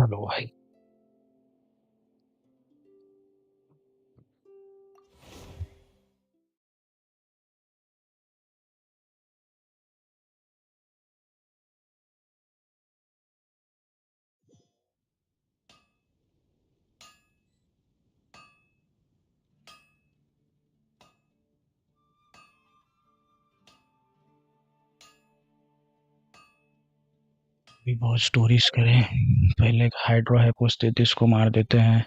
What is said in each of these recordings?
Hello भाई। भी बहुत स्टोरीज करें। पहले एक हाइड्रो हाइपोस्थेसिस को मार देते हैं।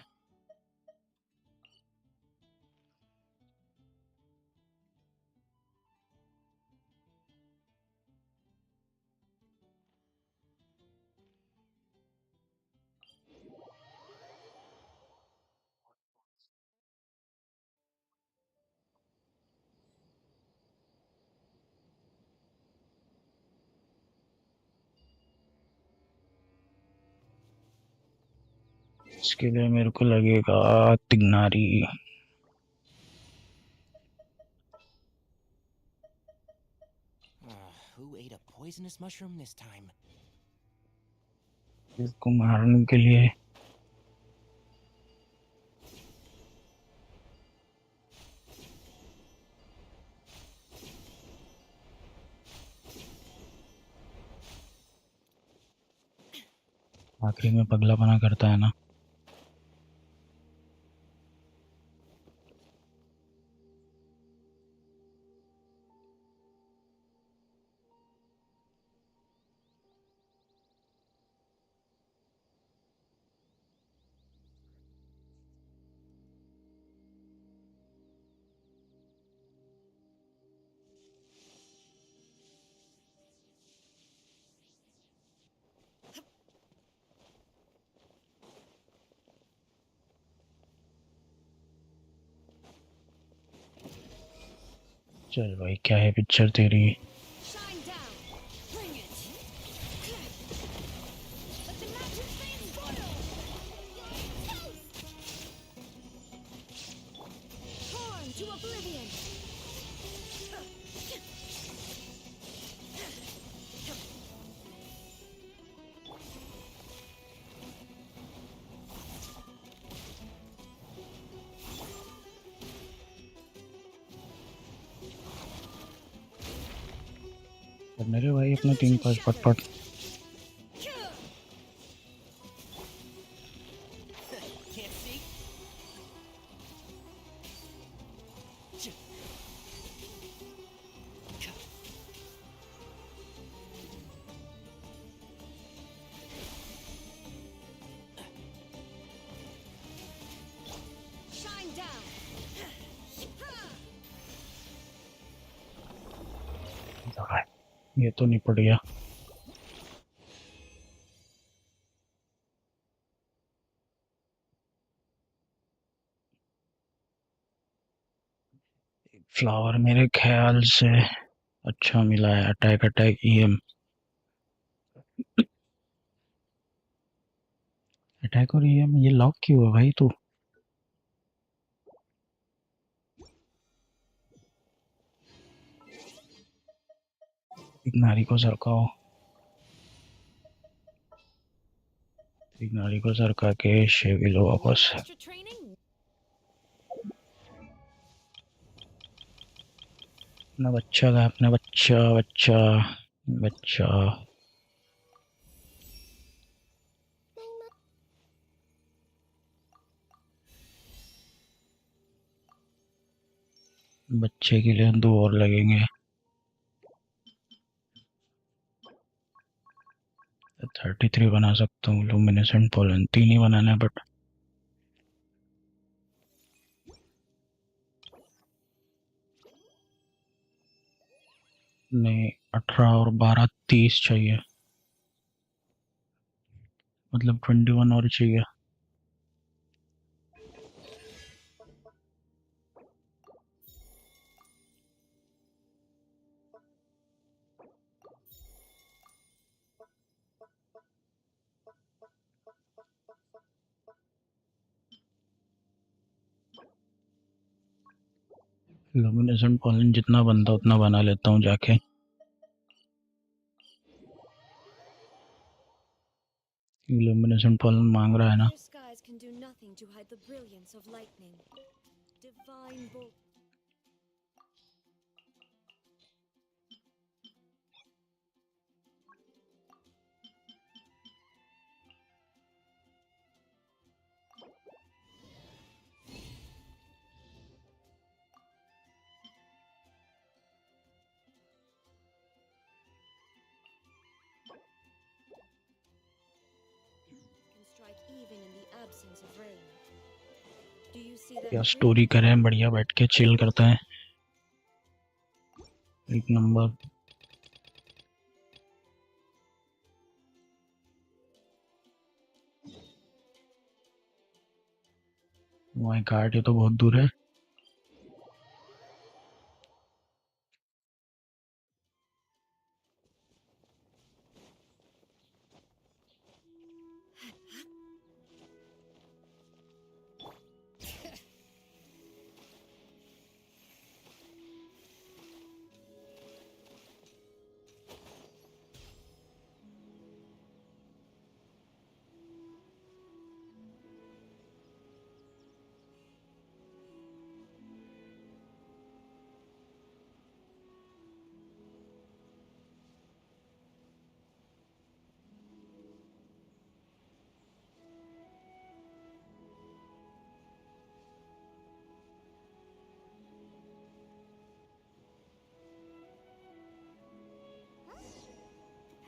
इसके लिए मेरे को लगेगा तिगनारी। Who ate a poisonous mushroom this time? इसको मारने के लिए आखिरी में पगलापना करता है ना। चल भाई, क्या है पिक्चर तेरी। Shine down. Bring it. Let the magic flame boil. Torn to oblivion. मेरे भाई अपने 3-5 पट। Can't see? Shine down. ये तो निपट गया। फ्लावर मेरे ख्याल से अच्छा मिला है। Attack attack EM. अटैक और ईएम ये लॉक क्यों है भाई तू। एक नारी को सरकाओ। एक नारी को सरका के शेवी लो A वापस। little extra training. अपना बच्चा का अपना बच्चा बच्चा बच्चा। बच्चे के लिए 2 और लगेंगे। 33 बना सकता हूँ। लुमिनेसेंट पोलन 3 ही बनाना है बट नहीं, 18 और 12 30 चाहिए। मतलब 21 और चाहिए। लुमिनेसेंट पोलन जितना बनता उतना बना लेता हूँ जाके। इल्यूमिनेशन पॉलन मांग रहा है ना। Clear skies can do nothing to hide the brilliance of lightning. Divine bolt. Can strike even in the absence of rain. Do you see that? या स्टोरी करें, बढ़िया बैठ के चिल करते हैं। एक नंबर। माय गॉड, ये तो बहुत दूर है।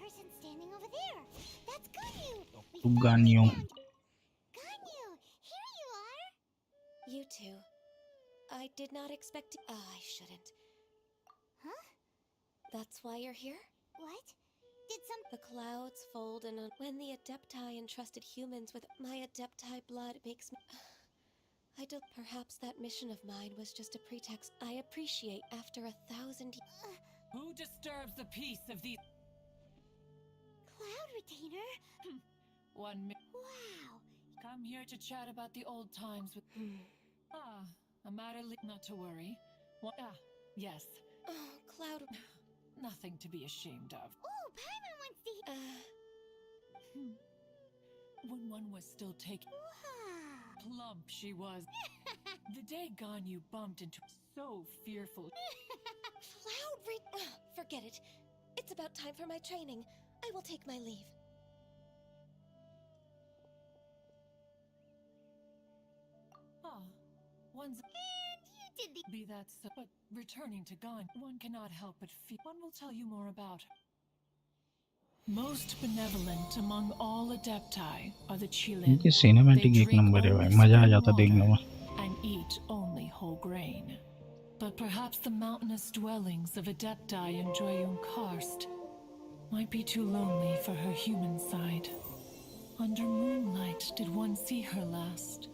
Person standing over there. That's Ganyu. Ganyu. Ganyu, here you are. You too. I did not expect to. I shouldn't. Huh? That's why you're here? What? Did some The clouds fold in when the Adepti entrusted humans with my Adepti blood makes me. Perhaps that mission of mine was just a pretext. I appreciate after 1,000 years. Who disturbs the peace of these? cloud retainer? Wow. Come here to chat about the old times with. A matter not to worry. Yes. Oh, Cloud. Nothing to be ashamed of. Oh, Paimon wants to hear. When one was still taken. Wow. Plump she was. The day Ganyu bumped into. So fearful. Cloud. Forget it. It's about time for my training. I will take my leave. One's. And you did the. Be that so. But returning to Gan, one cannot help but feel. One will tell you more about her. Most benevolent among all Adepti are the Chilin. इनकी cinematic एक number है भाई, मजा आ जाता देखने में। And eat only whole grain. But perhaps the mountainous dwellings of Adepti in Joyun Karst might be too lonely for her human side. Under moonlight did one see her last.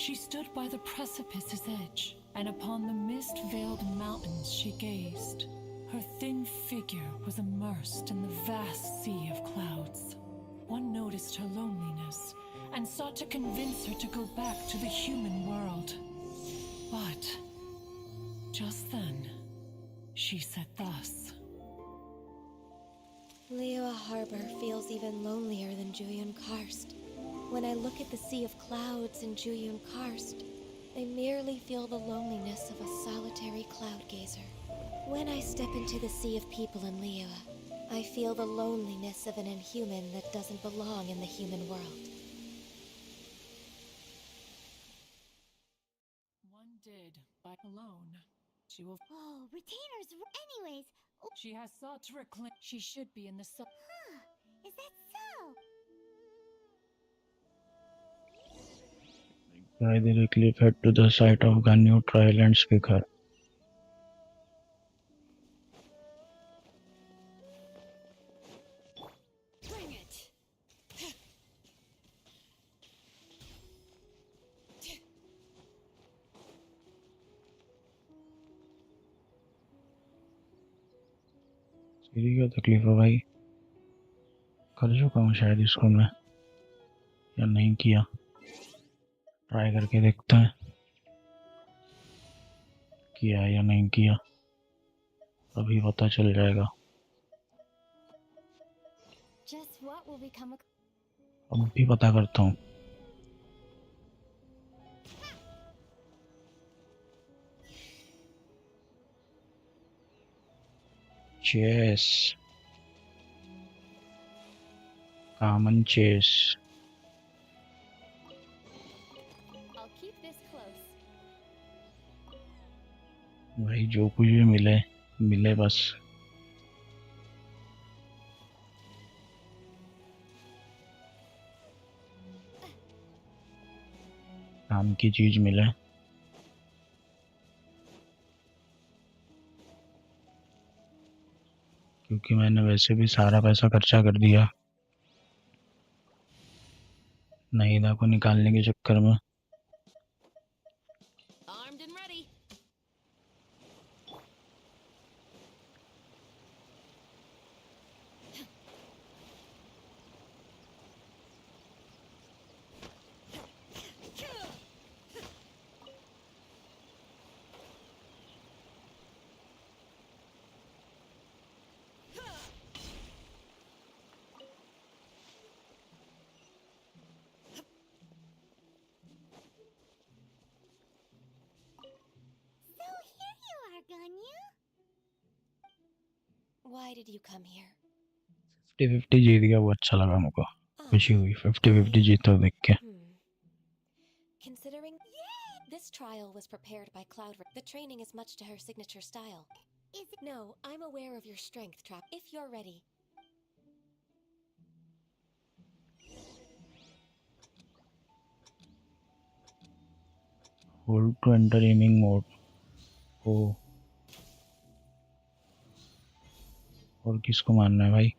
She stood by the precipice's edge, and upon the mist-veiled mountains she gazed. Her thin figure was immersed in the vast sea of clouds. One noticed her loneliness, and sought to convince her to go back to the human world. But just then, she said thus. Liyue Harbor feels even lonelier than Juyun Karst. When I look at the sea of clouds in Juyun Karst, I merely feel the loneliness of a solitary cloud gazer. When I step into the sea of people in Liyue, I feel the loneliness of an inhuman that doesn't belong in the human world. One did, but alone. She will. Oh, retainers. Anyways. Oh, She has sought to reclaim. She should be in the sun. is that so? Guy directly fed to the site of Ganyu trial and speak her. Bring it! सीरी क्या तकलीफ है भाई? कर चुका हूँ शायद इसको मैं, या नहीं किया। ट्राई करके देखते हैं किया या नहीं किया, अभी पता चल जाएगा। Just what will become of. अब भी पता करता हूँ। Chess, common chess. I'll keep this close. भाई जो कुछ भी मिले मिले बस। काम की चीज मिले। क्योंकि मैंने वैसे भी सारा पैसा खर्चा कर दिया नईदा को निकालने के चक्कर में। Armed and ready. So here you are, Ganyu. Why did you come here? 50-50 जीत गया, वो अच्छा लगा मुझको। Oh, खुशी हुई 50-50 जीतो देख के। Considering this trial was prepared by Cloud, the training is much to her signature style. Is it? No, I'm aware of your strength, Trap. If you're ready. Hold to enter aiming mode. ओ, और किसको मारना है भाई?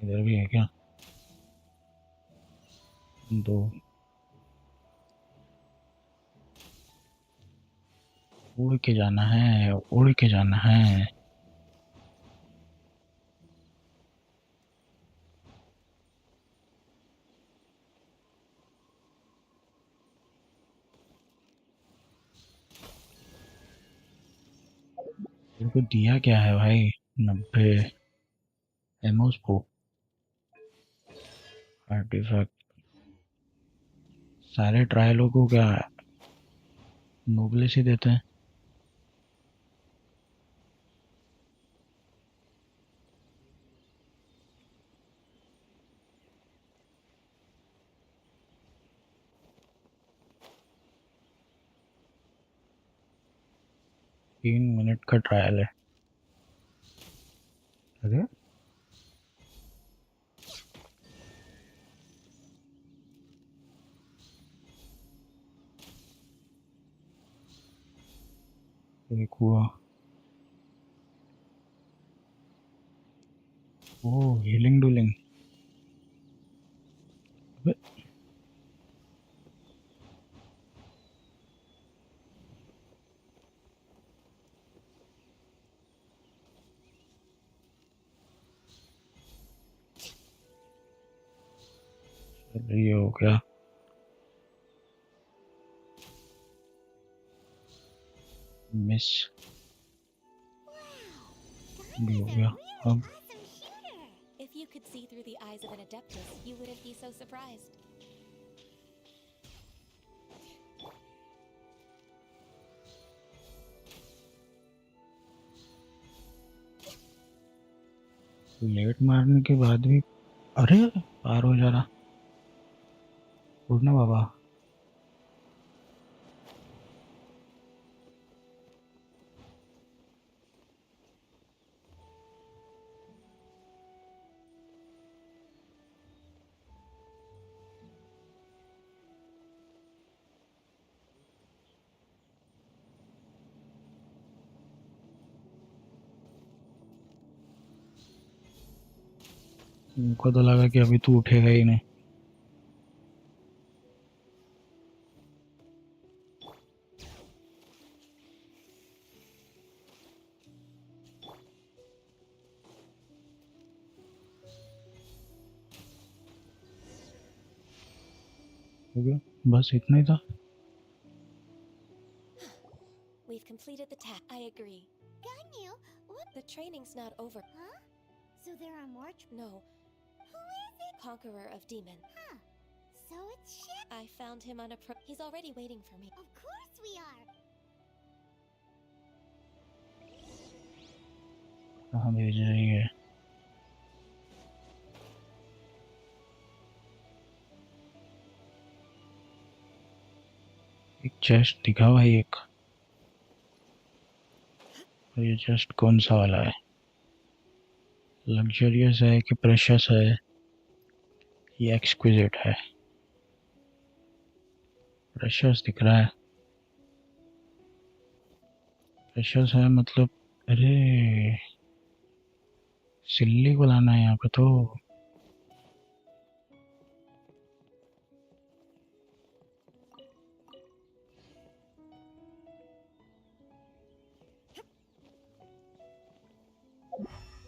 इधर भी है क्या? दो। उड़ के जाना है, उड़ के जाना है। इनको दिया क्या है भाई? 90 एमओस को आर्टिफैक्ट। सारे ट्रायलों को क्या नोबलेस ही देते हैं। तीन मिनट का ट्रायल है। अरे एक हुआ। ओ, हीलिंग डुलिंग। ये हो गया। मिस भी हो Ganya's a गया। really अब awesome shooter. If you could see through the eyes of an Adeptus, you wouldn't be so surprised. लेट मारने के बाद भी अरे पार हो जा रहा। उड़ना बाबा। मुझको तो लगा कि अभी तू उठेगा ही नहीं। हो गया, बस इतना ही था। We've completed the task. I agree. Ganyu you? What? The training's not over. Huh? So there are more? No, Who is it? Conqueror of Demon. Huh? So it's Ship. I found him on a He's already waiting for me. Of course we are. कहाँ भेज रही है? एक chest दिखा भाई एक। और ये चेस्ट कौन सा वाला है? लग्जरियस है कि प्रेशियस है? ये एक्सक्विजिट है। प्रेशियस दिख रहा है। प्रेशियस है मतलब, अरे सिल्ली को लाना है यहाँ पे तो।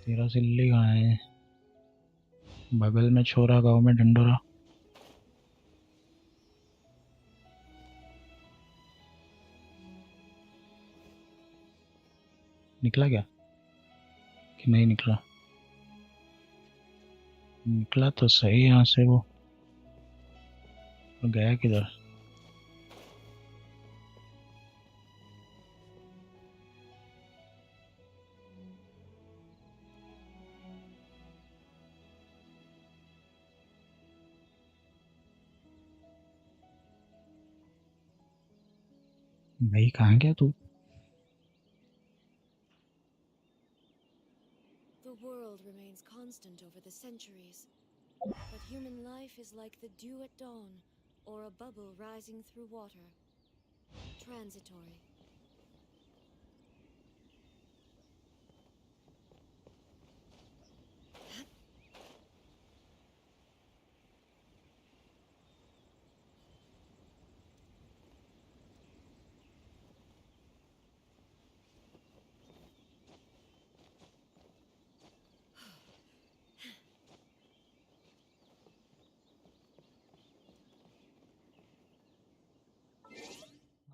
तेरा सिल्ली कहाँ है? बगल में छोरा, गाँव में डंडोरा। निकला क्या कि नहीं निकला? निकला तो सही यहाँ से वो। और गया किधर? भाई कहाँ गया तू? The world remains constant over the centuries, but human life is like the dew at dawn, or a bubble rising through water. Transitory.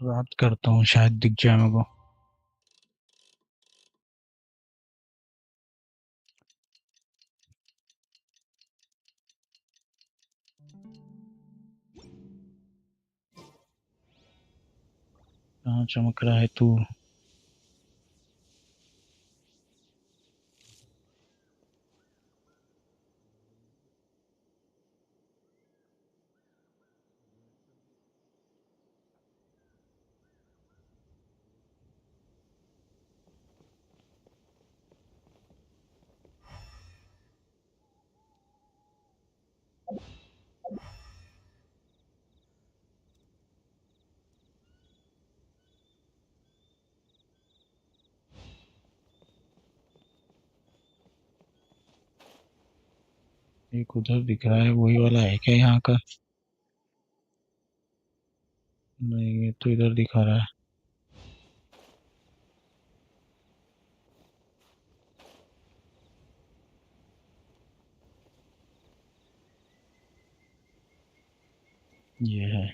रात करता हूँ, शायद दिख जाए मेरे को। कहाँ चमक रहा है तू? एक उधर दिख रहा है, वही वाला है क्या यहाँ का? नहीं, ये तो इधर दिखा रहा है। ये है।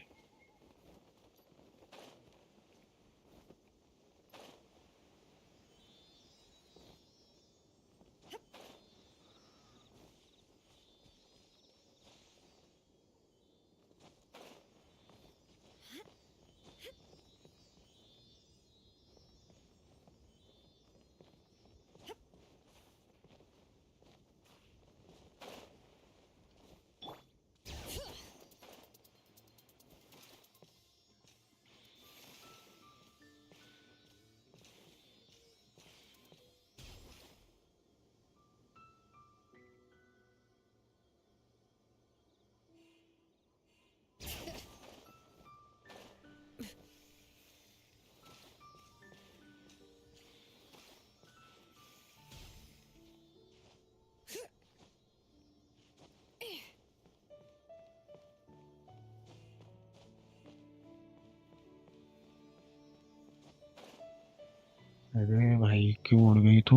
अरे भाई क्यों उड़ गई तू?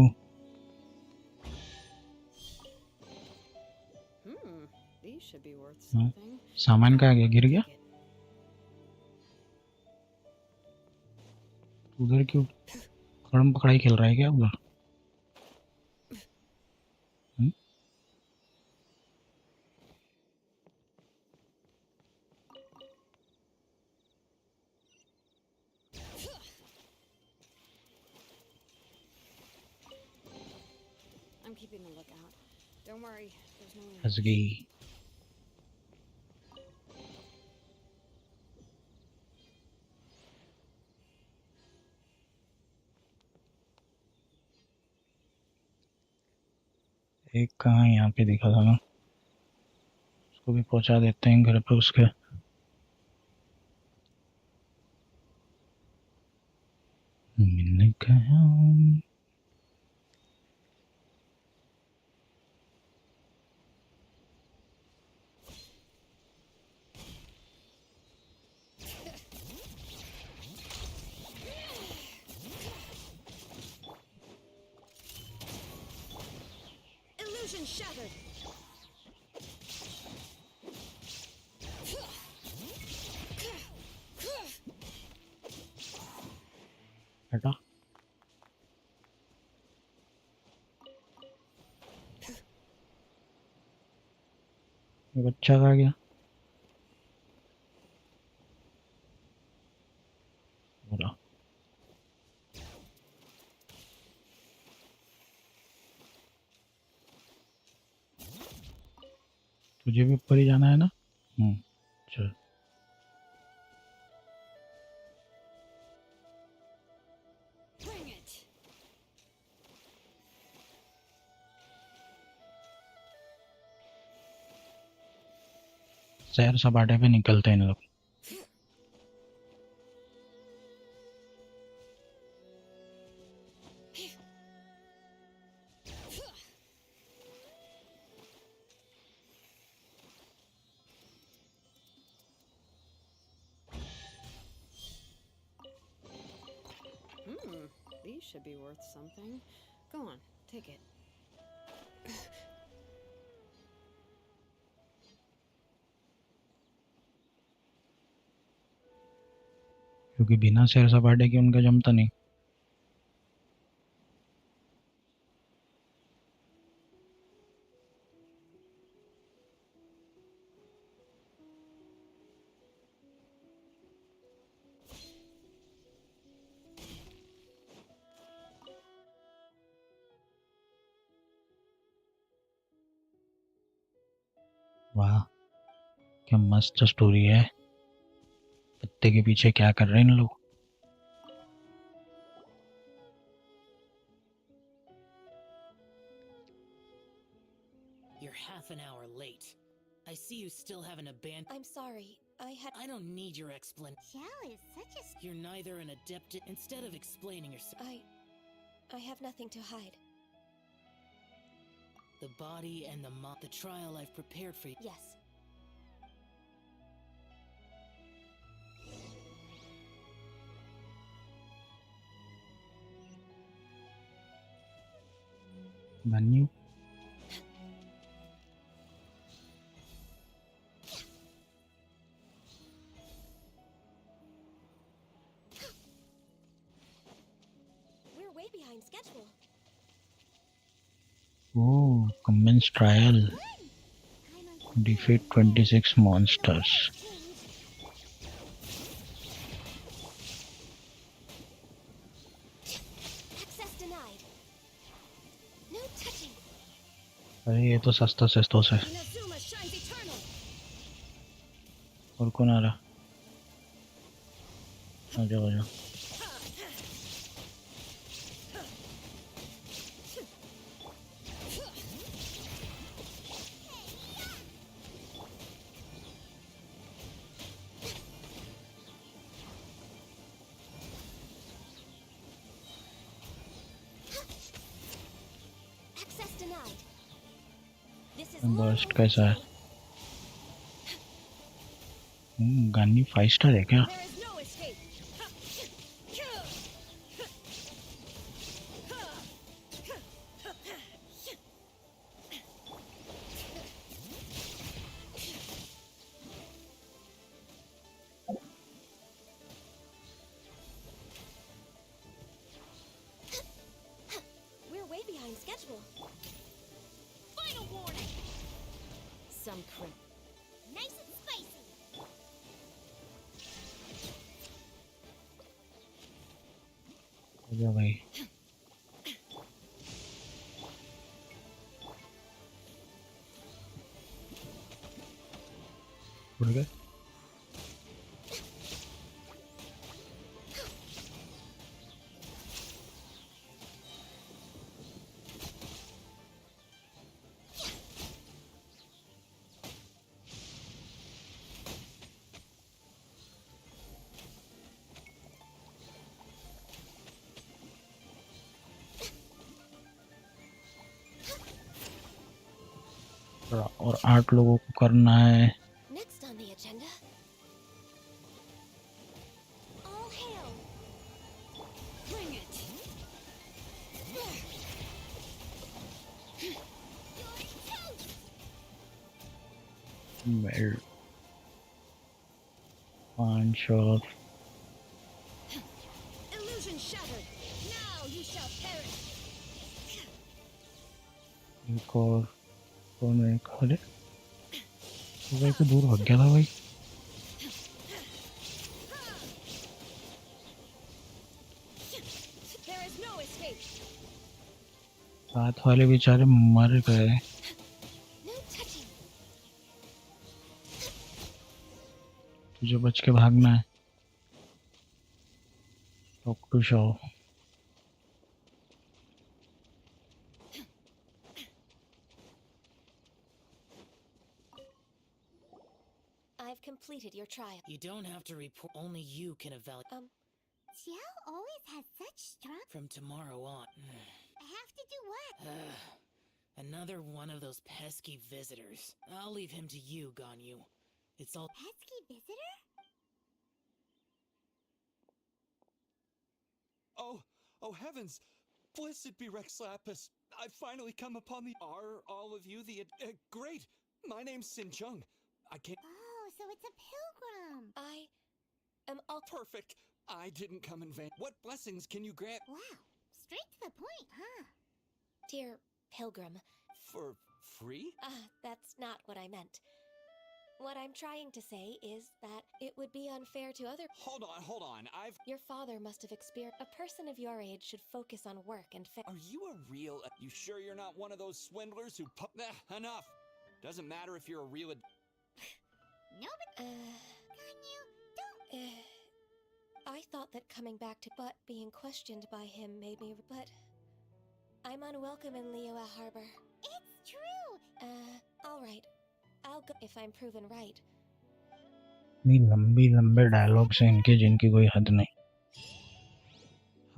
These should be worth हाँ? something. सामान कहाँ गया? गिर गया? Take it. उधर क्यों? पकड़म पकड़ाई खेल रहा है क्या उधर? I'm keeping a lookout. Don't worry, there's no फंस rush. गई। एक कहाँ यहाँ पे दिखा था ना, उसको भी पहुंचा देते हैं घर पे उसके। मैंने कहा Illusion shattered. हटा। ये बच्चा कहाँ गया? बोला तुझे भी ऊपर ही जाना है ना? चल। Bring it. सैर सपाटे पे निकलते हैं इन लोग। These should be worth something. Go on, take it. क्योंकि बिना सैर सपाटे के उनका जमता नहीं। वाह, क्या मस्त स्टोरी है। पत्ते के पीछे क्या कर रहे हैं इन लोग? You're half an hour late. I see you still haven't abandoned. I'm sorry. I don't need your explanation. Xiao is such a... You're neither an adept. Instead of explaining yourself, I have nothing to hide. the body and the trial I've prepared for you. Yes. Menu. We're way behind schedule. Oh, commence trial. Defeat 26 monsters. Access denied. No touching. अरे ये तो सस्ता सस्तोस है। Inazuma shines eternal. और कौन आ रहा? आ जाओ आ जाओ। Access denied. This is burst कैसा है? गानी 5 स्टार है क्या? There is no escape. गया भाई। उड़ गए। और 8 लोगों को करना है। Next on the agenda. All hail! Bring it! मेल 5 और Illusion shattered! Now you shall perish! एक और कौन है? अरे तो भाई को दूर भाग गया था भाई। There is no escape! साथ वाले बेचारे मर गए। No touching! तुझे बच के भागना है। Talk to show. I've completed your trial. You don't have to report. Only you can evaluate Xiao always has such strong. from tomorrow on. I have to do what? Another one of those pesky visitors. I'll leave him to you, Ganyu. It's all. Pesky visitor? Oh heavens! Blessed be Rex Lapis. I've finally come upon the. Are all of you the? Great. My name's Sin Chung. I can't. Oh, so it's a pilgrim. I am all Perfect. I didn't come in vain. What blessings can you grant Wow, straight to the point, huh? dear pilgrim. for free? That's not what I meant. What I'm trying to say is that it would be unfair to other. Hold on. Your father must have experienced. A person of your age should focus on work and Are you a real? You sure you're not one of those swindlers who? Enough. Doesn't matter if you're a real. No, but Ganyu, don't. I thought that coming back to but being questioned by him made me. But I'm unwelcome in Liyue Harbor. It's true. All right. I'll go if I'm proven right. इतनी लंबी लंबे dialogues हैं इनके जिनकी कोई हद नहीं।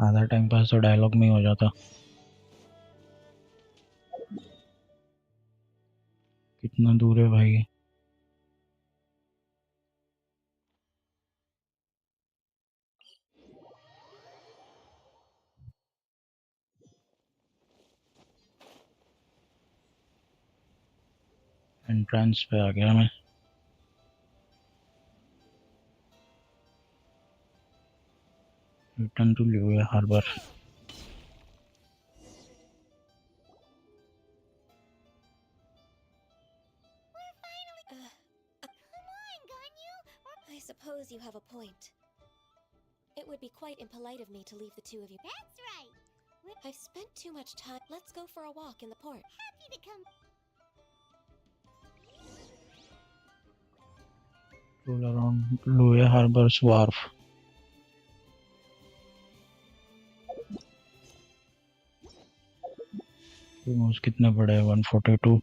आधा टाइम पास तो डायलॉग में ही हो जाता। कितना दूर है भाई? एंट्रेंस पे आ गया मैं। Return to Liyue harbour. Come on, Ganyu. I suppose you have a point. It would be quite impolite of me to leave the two of you. That's right. We're I've spent too much time. Let's go for a walk in the port. happy to come. Roll around Liyue harbour's wharf। कितने बड़े हैं? 142।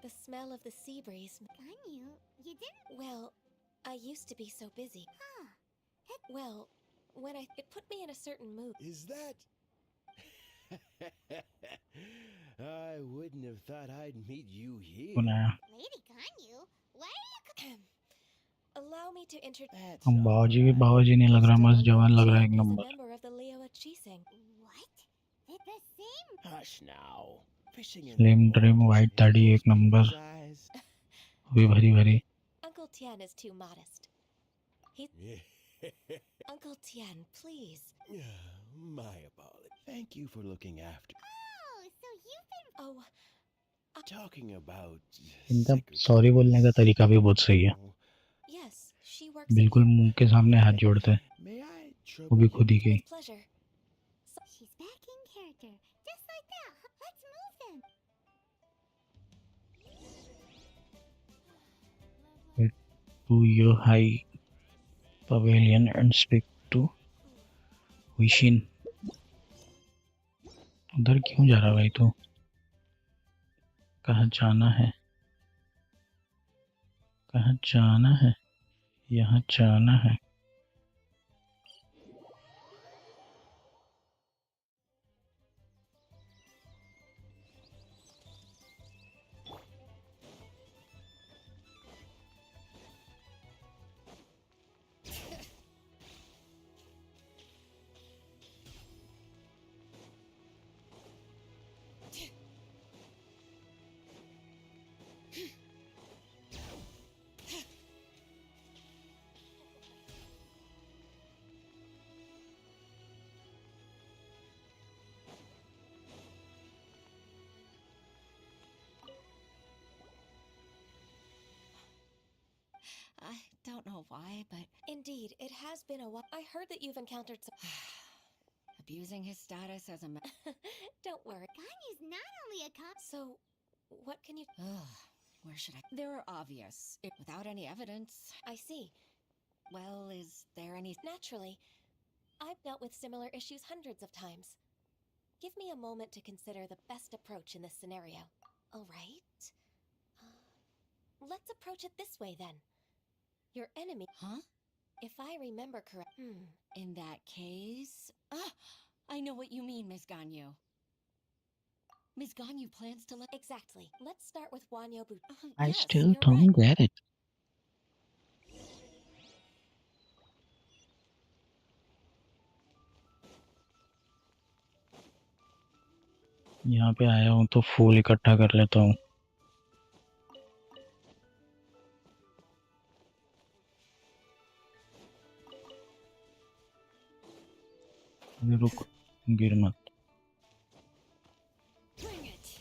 The smell of the sea breeze. Ganyu, you didn't. Well, I used to be so busy. Huh. Well, when it put me in a certain mood. Is that? I wouldn't have thought I'd meet you here. बनाया। Lady Ganyu, why are you? A Allow me to introduce. That's हम all बाबाजी भी right. बाबाजी नहीं लग रहा, Mr. मस्त Uncle जवान लग रहा है Chen एक is a number. member of the Liyue Chising. What? It's the same. Hush now. Fishing in Slim the trim, water white is दाढ़ी those एक नंबर. people's eyes. अभी भरी भरी. Uncle Tian is too modest. He. Uncle Tian, please. My apology. Thank you for looking after. Oh, so you've been. Oh, Talking about इनका secretaries. Sorry बोलने का तरीका भी बहुत सही है. yes, she works at बिल्कुल you. मुंह के सामने हाथ जोड़ते हैं. May I वो trouble भी you? खुद ही की. With pleasure. She's back in character. Just like that. Let's move then. To your high pavilion and speak to Wishin. उधर क्यों जा रहा भाई तू? कहाँ जाना है? कहाँ जाना है? यहाँ जाना है. I don't know why, but Indeed, it has been a while. I heard that you've encountered some. abusing his status as a man. Don't worry. Ganyu's not only a cop. So, what can you. Where should I? They're obvious. Without any evidence. I see. Well, is there any? Naturally. I've dealt with similar issues hundreds of times. Give me a moment to consider the best approach in this scenario. All right. Let's approach it this way then. Your enemy. Huh? If I remember correct. In that case. I know what you mean, Miss Ganyu. Miss Ganyu plans to let. Exactly. Let's start with Wanyo Bu. I Yes, still you're don't right. get it. यहाँ पे आया हूँ तो फूल इकट्ठा कर लेता हूँ. अरे रुक, गिर मत. Bring it.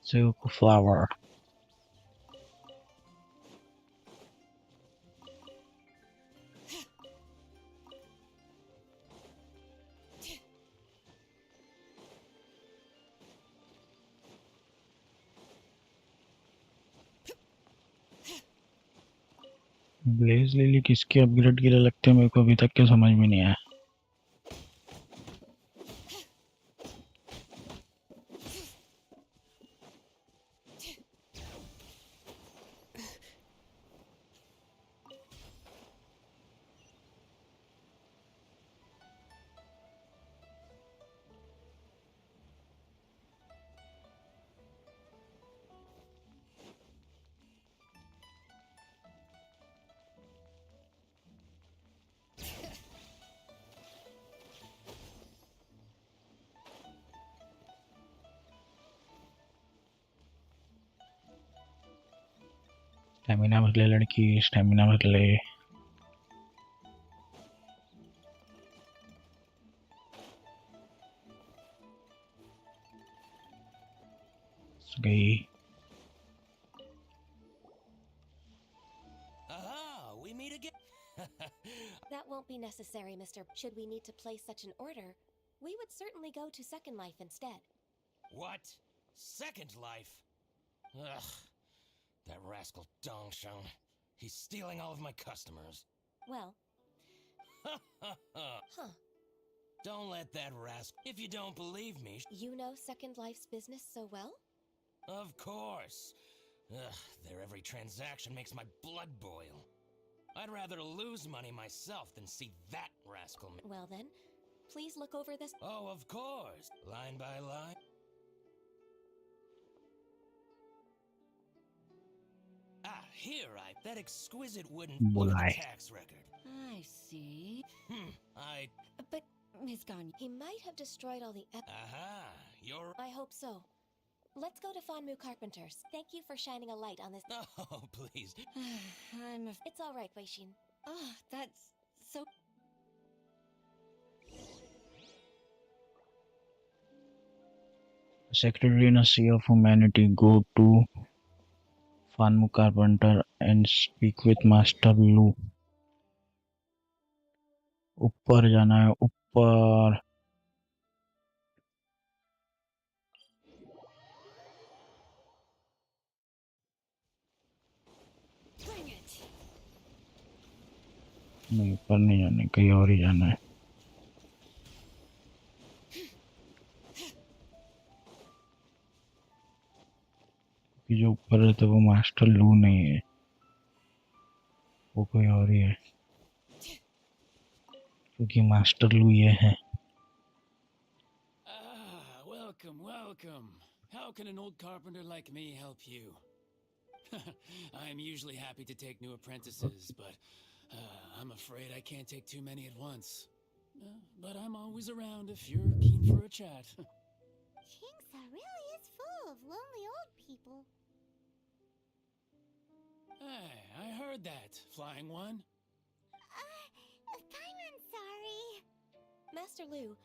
Silk flower. Blaze lily किसके अपग्रेड के लिए लगते हैं मेरे को अभी तक क्या समझ में नहीं आया. स्टैमिना मत ले लड़की, स्टैमिना मत ले. गई. Aha, we meet again. That won't be necessary, Mr. Should we need to place such an order, we would certainly go to Second Life instead. What? Second Life? Ugh. That rascal Dongsheng. He's stealing all of my customers. Well, huh. Don't let that rascal. If you don't believe me. You know Second Life's business so well? Of course. Ugh, their every transaction makes my blood boil. I'd rather lose money myself than see that rascal. Well then, please look over this? Oh, of course. Line by line. Ah, here, that exquisite wooden... Look at बुलाए. the tax record. I see. I... But, Miss Ganyu, He might have destroyed all the Aha, you're... I hope so. Let's go to Fanmu Carpenters. Thank you for shining a light on this. Oh, please. It's all right, Weishin. oh, that's so... Secretary in a Sea of Humanity, go to Fanmu Carpenter and speak with Master Lu. ऊपर जाना है, ऊपर. Bring it! नहीं, ऊपर नहीं जाना है, कहीं और ही जाना है. कि जो ऊपर रहता है वो मास्टर लू नहीं है, वो कोई और ही है, क्योंकि मास्टर लू ये है. Welcome, welcome. How can an old carpenter like me help you? I'm usually happy to take new apprentices, but I'm afraid I can't take too many at once. But I'm always around if you're keen for a chat. Kingsa really is full of lonely old people. Hey, I heard that, Flying One. I'm sorry. Master Lu,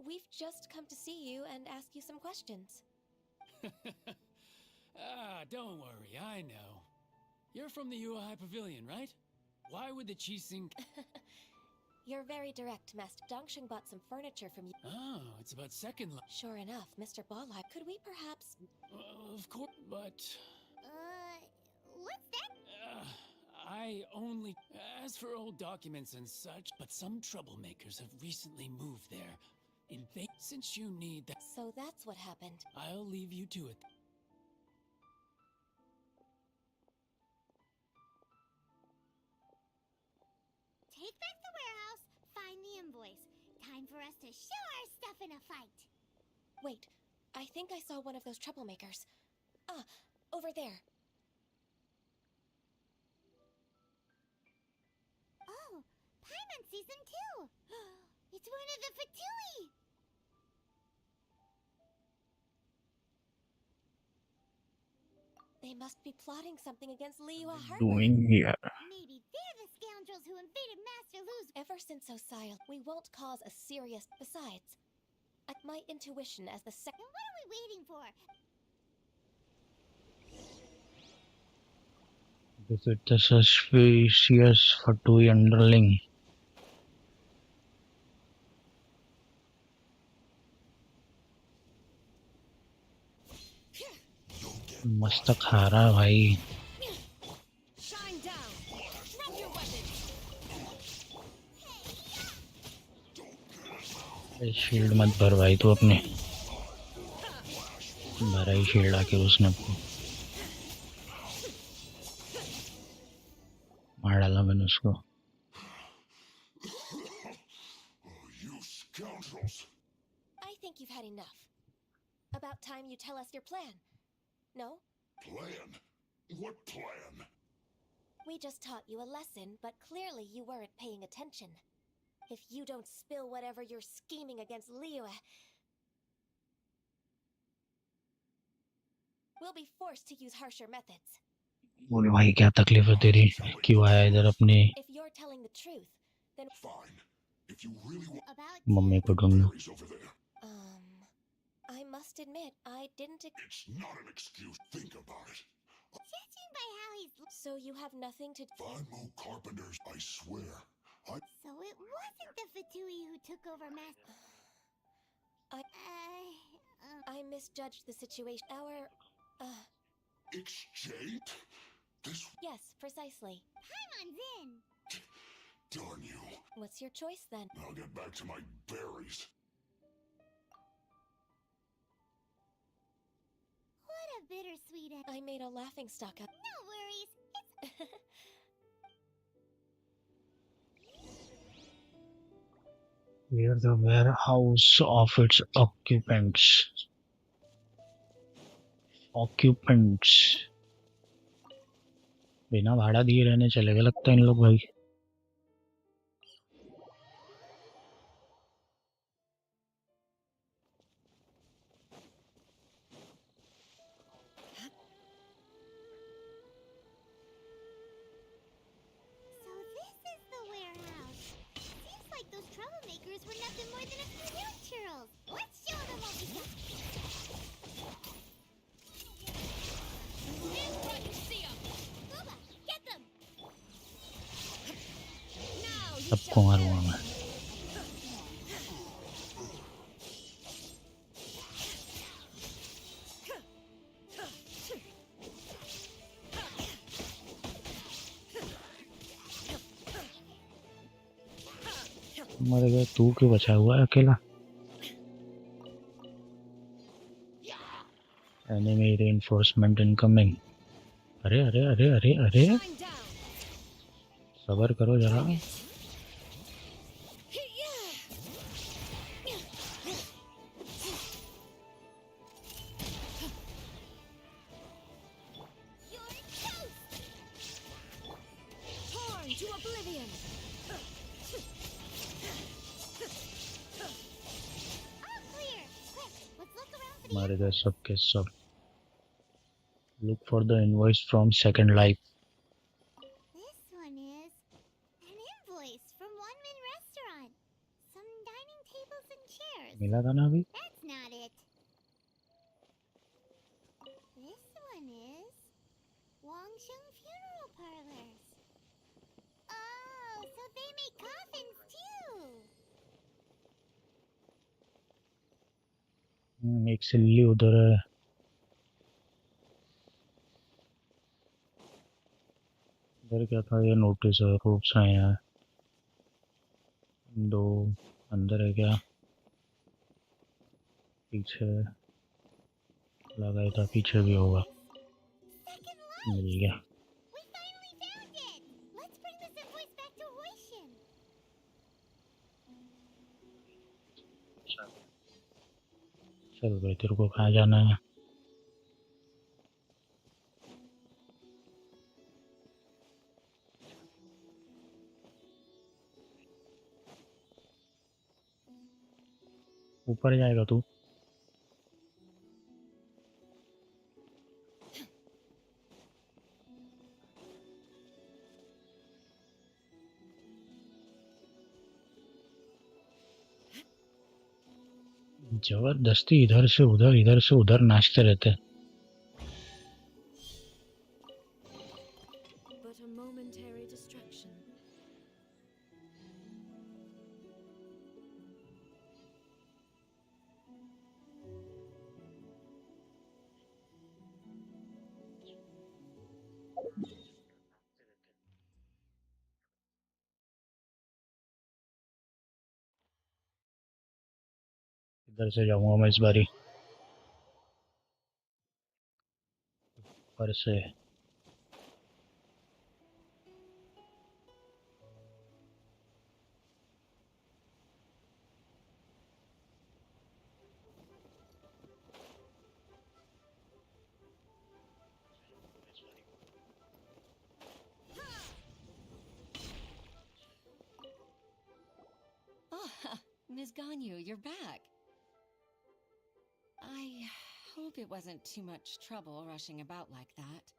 we've just come to see you and ask you some questions. Don't worry, I know. You're from the Yuehai Pavilion, right? Why would the Qixing... You're very direct, Master. Dongsheng bought some furniture from you. Oh, it's about second life. Sure enough, Mr. Balai, could we perhaps... Of course, but... What's that? I only... As for old documents and such, but some troublemakers have recently moved there. Since you need that... So that's what happened. I'll leave you to it. Take back the warehouse, find the invoice. Time for us to show our stuff in a fight. Wait, I think I saw one of those troublemakers. Ah, over there. Oh, Paimon Season 2! It's one of the Fatui! They must be plotting something against Liyue Harbor. Doing here. Maybe they're the scoundrels who invaded Master Lu's... Ever since Osial, we won't cause a serious... Besides, my intuition as the Then what are we waiting for? Visit the suspicious Fatui underling. मस्त खा रहा भाई. Shine down! Drop your weapon! Shield मत भर भाई तू अपने. भरा ही शील्ड आके उसने मार डाला मैंने उसको. You scoundrels! I think you've had enough. About time you tell us your plan. No? Plan? What plan? We just taught you a lesson, but clearly you weren't paying attention. If you don't spill whatever you're scheming against Liyue, we'll be forced to use harsher methods. बोले भाई क्या तकलीफ है तेरी, क्यों आया इधर अपनी. If you're telling the truth, then... Fine. If you really want... About mummy को ढूंढना. berries over there. I must admit, I didn't... It's not an excuse. Think about it. Judging by how he's... So you have nothing to... Fanmu Carpenters, I swear. So it wasn't the Fatui who took over Master... I misjudged the situation. Exchange? This... Yes, precisely. Paimon's in! Darn you. What's your choice then? I'll get back to my berries. What a bittersweet end. I made a laughingstock up. No worries. Clear the warehouse of its occupants. बिना भाड़ा दिए रहने चले गए लगता है इन लोग भाई. So this is the warehouse. Seems like those troublemakers were nothing more than a few young churls. Let's show them what we got. Booba, get them! सबको मारूंगा मैं. मर गया. तू क्यों बचा हुआ है अकेला? Enemy reinforcement incoming. अरे अरे अरे अरे अरे सबर करो जरा. मर गए सबके सब. Look for the invoice from Second Life. This one is an invoice from One Man Restaurant. Some dining tables and chairs. मिला था ना अभी? That's not it. This one is Wangsheng Funeral Parlors. Oh, so they make coffins too. एक सिल्ली उधर है. इधर क्या था? ये नोटिस है. रूट्स आए हैं 2. अंदर है क्या? पीछे लगा था. पीछे भी होगा. मिल गया. We finally found it. Let's bring this invoice back to Hoishin. चल भाई तेरे को कहाँ जाना है? ऊपर जाएगा तू? जबरदस्ती इधर से उधर नाचते रहते. But a momentary distraction. इधर से जाऊंगा मैं इस बारी. ऊपर से. Ah, Ms. Ganyu, you're back. I hope it wasn't too much trouble rushing about like that.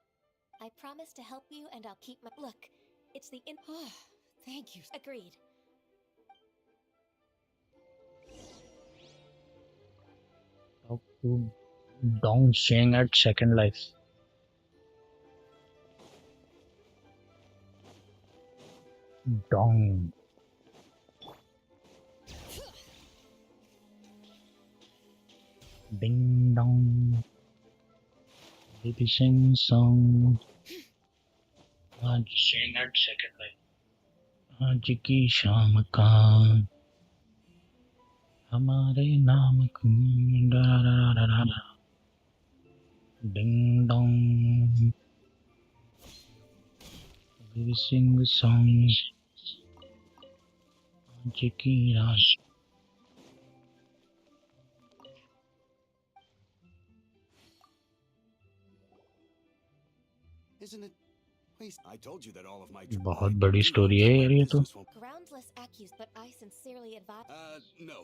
I promise to help you and I'll keep my... Look, it's the Oh, thank you. Agreed. Talk to Dong Sheng at Second Life. Dong. Ding dong. Baby sing song. आज Sheng at Second Life. आज की शाम का हमारे नाम Ding dong. We sing the song. आज की रात I told you that all of my बहुत बड़ी स्टोरी है यार ये तो। Groundless accuse, but I sincerely advise. No.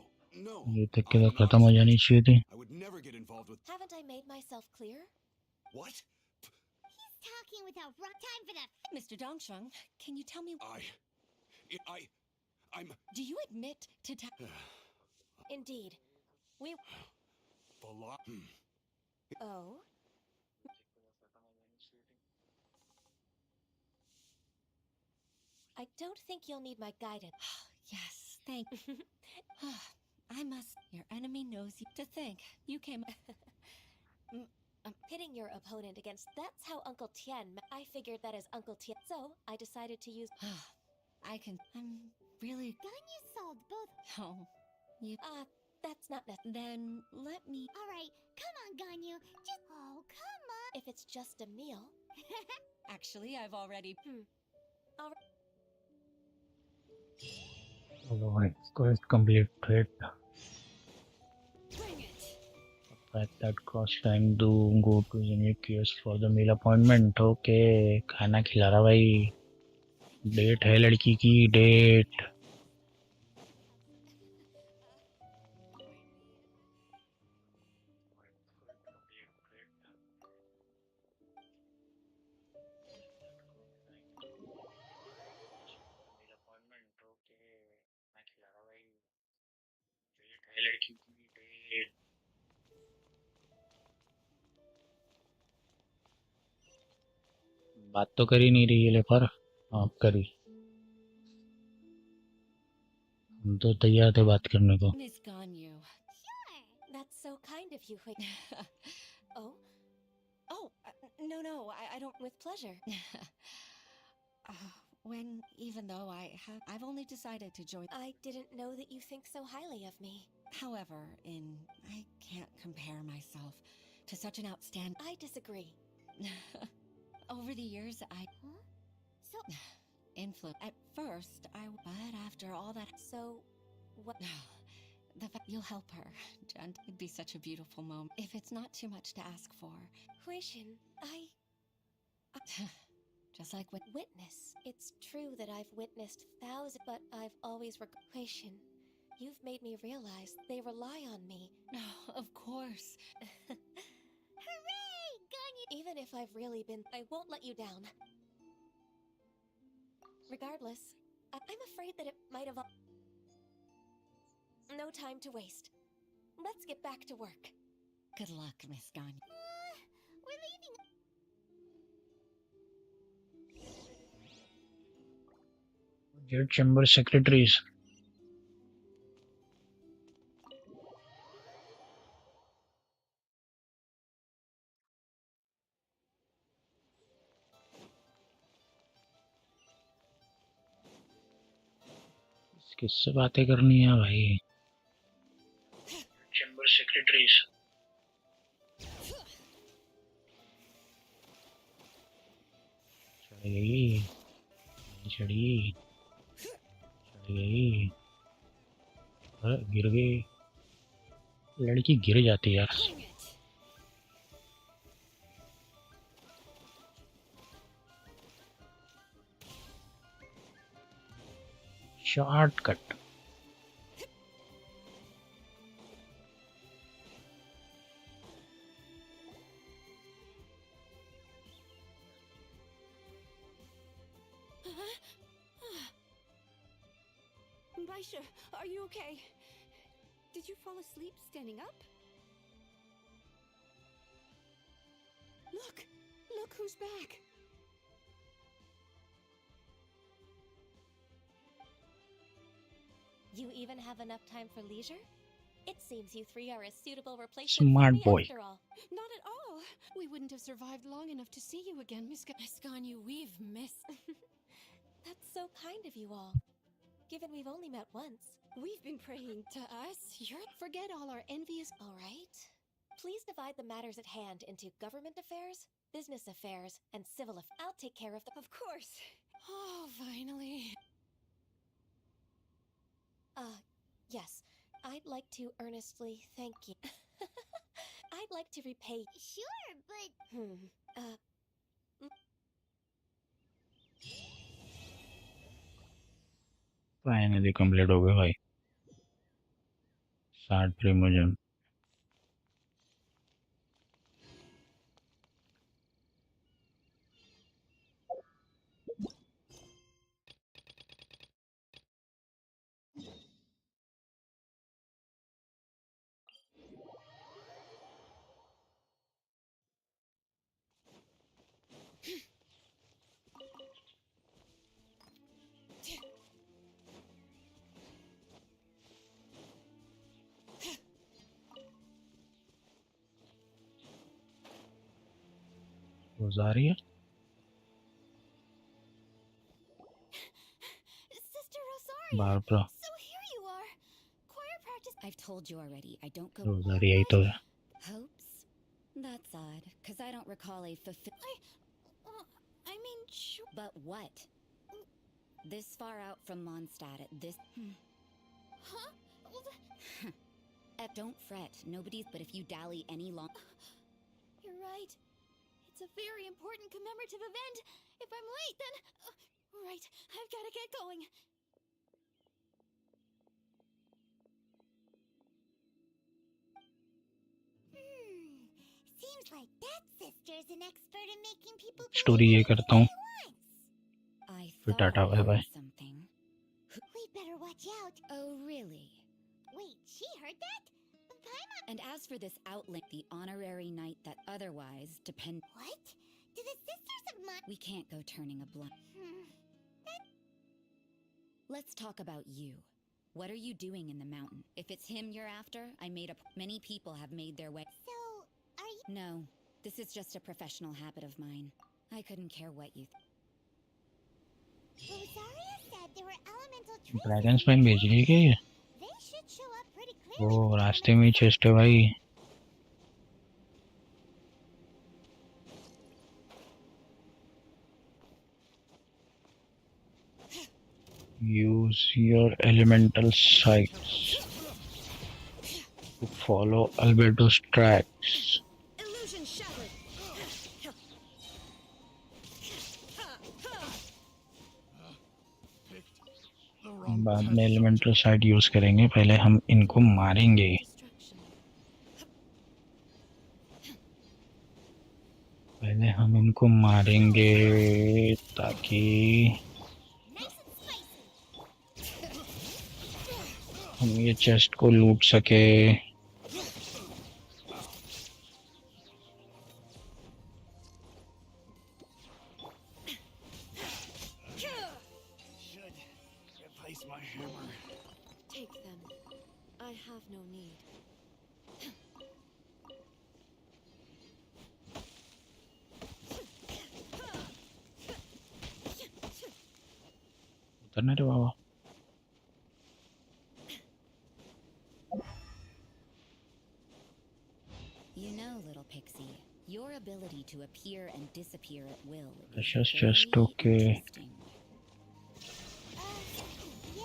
No. ये तक के I'm तो an खत्म हो honest जानी man. चाहिए थी। I would never get involved with. Haven't I made myself clear? What? He's talking without time for that. Mr. Dongsheng, can you tell me? I'm. Do you admit to? Indeed. We. Oh. I don't think you'll need my guidance. Yes, thank you. I must. Your enemy knows you. To think you came. Pitting your opponent against. That's how Uncle Tian. I figured that as Uncle Tian. So I decided to use. I can. I'm really. Ganyu solved both. Oh, you. That's not necessary. Then let me. All right, come on, Ganyu. Just. Oh, come on. If it's just a meal. Actually, I've already. All right. Alright, quest completed. Bring it. Fact that cross time do go to unique quest for the meal appointment. Okay, खाना खिला रहा भाई। Date है लड़की की date. लड़की की date. बात तो कर ही नहीं रही है पर आप करी। हम तो तैयार थे बात करने को। Miss Ganyu. Sure. That's so kind of you. Oh? Oh, no, I don't. With pleasure. Even though I've only decided to join. I didn't know that you think so highly of me. However, I can't compare myself to such an outstanding. I disagree. Over the years, So. influence. At first, but after all that, So, what? the fact you'll help her, and it'd be such a beautiful moment. If it's not too much to ask for. Huishin, Just like with. Witness. It's true that I've witnessed thousands, but I've always Huishin, you've made me realize they rely on me. No, of course. Hooray! Ganyu! Even if I've really been, I won't let you down. Regardless, I'm afraid that it might have. No time to waste. Let's get back to work. Good luck, Miss Ganyu. We're leaving. Jet chamber secretaries. किससे बातें करनी है भाई? Chamber secretaries. चढ़ गई, चढ़ी, चढ़ गई, गिर गई। लड़की गिर जाती है यार। Shortcut. Baisha, are you okay? Did you fall asleep standing up? Look who's back. You even have enough time for leisure? It seems you three are a suitable replacement Smart for me boy. after all. Not at all. We wouldn't have survived long enough to see you again, Miss Ganyu. We've missed. That's so kind of you all. Given we've only met once. We've been praying to us. Forget all our envious. All right. Please divide the matters at hand into government affairs, business affairs, and civil affairs. I'll take care of the. Of course. Oh, finally. Yes. I'd like to earnestly thank you. I'd like to repay. Sure, but. Finally complete हो गया भाई 60 प्रीमोजन आ रही है Sister Rosaria! Barbara So here you are! Choir practice. I've told you already, I don't go. रोजारिया ही तो है Hopes? That's odd, because I don't recall a I mean, sure. But what? This far out from Mondstadt at this. Huh? Well, Don't fret, nobody's. But if you dally any long. you're right. It's a very important commemorative event. If I'm late, then. Right, I've gotta get going. Seems like that sister's an expert in making people story ये करता हूँ I फिर thought टाटा I bye heard bye something. We better watch out. Oh, really? Wait, she heard that? Paimon. And as for this outlet, the honorary knight that otherwise depend. What? Do the sisters of Mon. We can't go turning a blind. Let's talk about you. What are you doing in the mountain? If it's him you're after, I made up. Many people have made their way. So, are you. No, this is just a professional habit of mine. I couldn't care what you. Rosaria said there were elemental traces. Dragon spine भेज रही है क्या ये They should show up pretty clearly. वो रास्ते में ही chest है भाई use your elemental sights to follow Alberto's tracks Illusion shattered. बाद में एलिमेंटल साइट यूज करेंगे पहले हम इनको मारेंगे ताकि हम ये चेस्ट को लूट सके Take them. I have no need. उतरने रे बाबा You know, little pixie, your ability to appear and disappear at will is Precious very chest, okay. interesting. Yeah?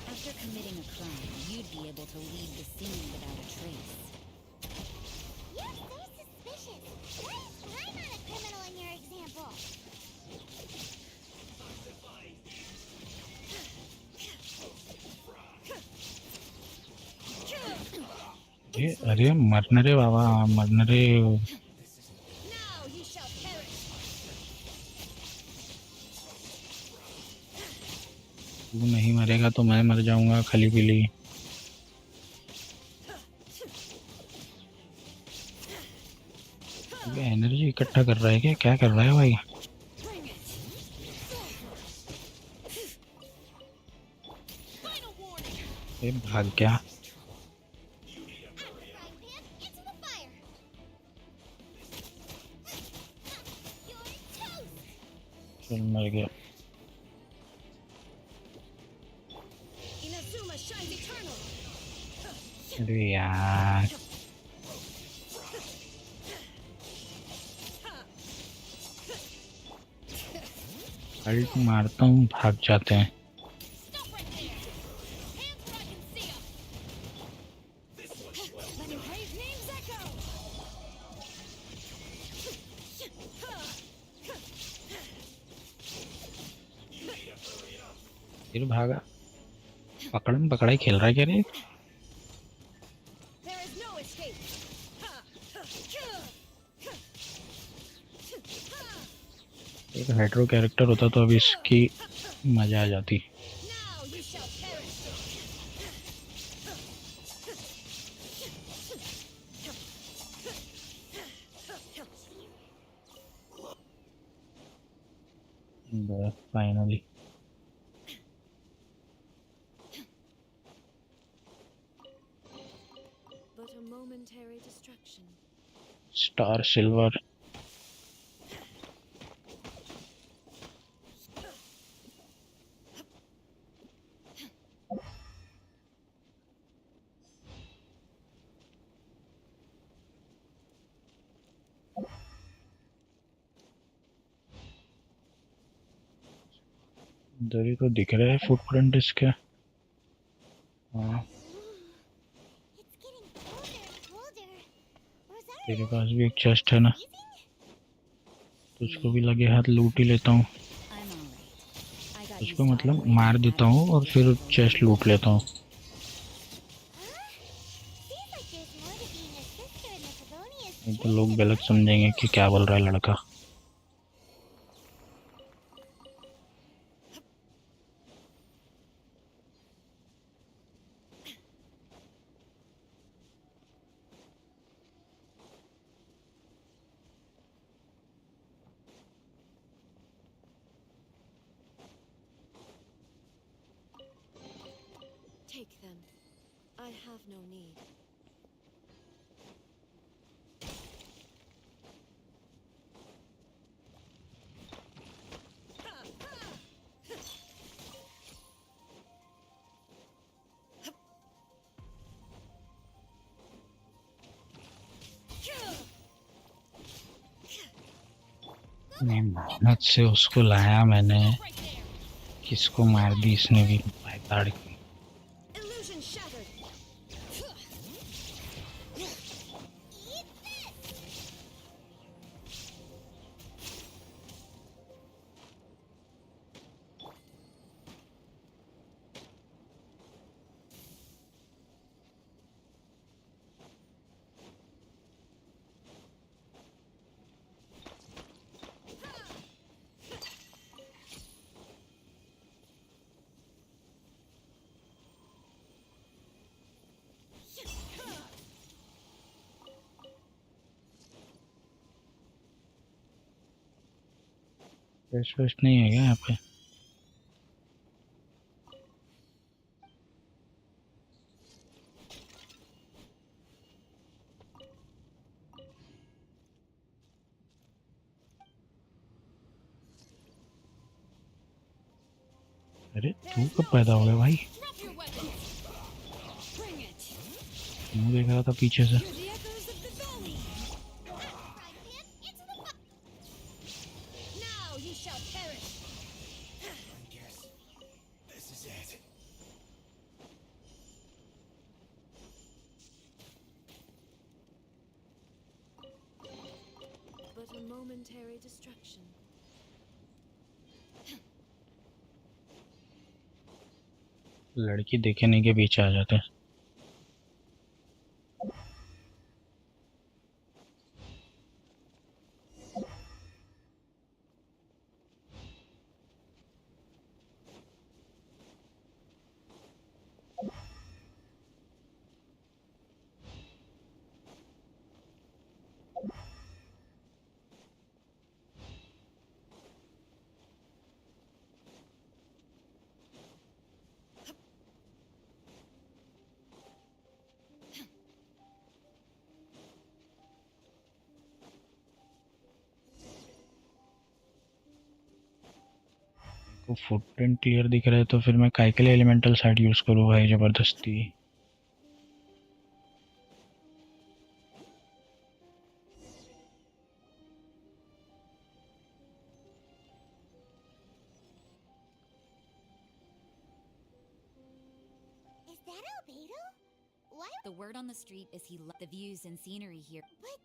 After committing a crime, you'd be able to leave the scene without a trace. You're so suspicious. Why is Paimon a criminal in your example? अरे मरने रे बाबा मरने रे Now you shall perish. तू नहीं मरेगा तो मैं मर जाऊंगा खली पीली एनर्जी इकट्ठा कर रहा है क्या कर रहा है भाई ये भाग क्या Into the fire. You're toast. चल मर गया Inazuma shines eternal. अरे यार अल्ट मारता हूँ भाग जाते हैं Stop right there. Hands where I can see 'em. Let him praise names echo. फिर भागा। पकड़म पकड़ाई खेल रहा है क्या रे? There is no escape. एक हेटेरो कैरेक्टर होता तो अभी इसकी मजा आ जाती। Now you shall perish. Finally But a momentary distraction. Star silver. इधर ही तो दिख रहे हैं फुटप्रिंट इसके। हाँ It's getting colder and colder. तेरे Rosario, पास भी एक चेस्ट है ना, freezing? तो उसको भी लगे हाथ लूट ही लेता हूँ। I'm all right. I got उसको used to मतलब operating मार in देता हूँ violence और to फिर get below चेस्ट लूट लेता हूँ। Huh? Seems like there's more to being a sister in the Favonius नहीं तो church लोग than गलत I समझेंगे कि thought. क्या बोल रहा है लड़का। Take them. I have no need. नहीं, मेहनत से उसको लाया मैंने, किसको मार दी इसने भी पायताड़ की। Illusion shattered. रेस्ट वेस्ट नहीं है क्या यहाँ पे? अरे तू कब पैदा हो गया भाई? Drop your weapons. Bring it. मुंह देख रहा था पीछे से। Hear the echoes of the valley. Now you shall perish. I guess this is it. But a momentary distraction. लड़की देखे नहीं के पीछे आ जाते हैं। को फुटप्रिंट क्लियर दिख रहा है तो फिर मैं काय के लिए एलिमेंटल साइड यूज करूँ भाई जबरदस्ती। Is that Albedo? Why? The word on the street is he loved the views and scenery here. But...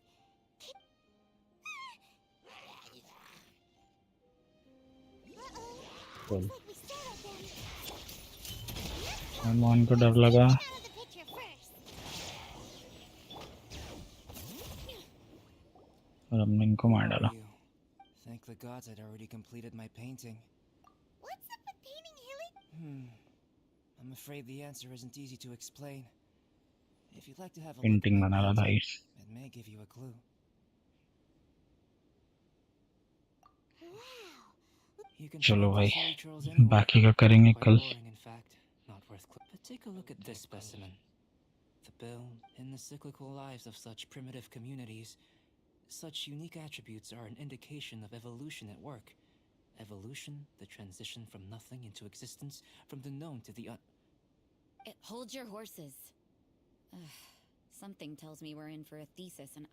Uh-oh. Cool. Looks like we startled them. मेहमान को डर लगा। Out of the picture first. और हमने इनको मार Who are डाला। you? Thank the gods I'd already completed my painting. What's up with painting Hilly? I'm afraid the answer isn't easy to explain. If you'd like to have a look at painting my बना रहा था painting, इस। it may give you a clue. Wow. You can चलो find भाई, these hilly churls anywhere. बाकी का करेंगे Quite कल। boring, in fact. Not worth But take a look at this specimen. The bill in the cyclical lives of such primitive communities. Such unique attributes are an indication of evolution at work. Evolution, the transition from nothing into existence, from the known to the Hold your horses. Ugh, something tells me we're in for a thesis, and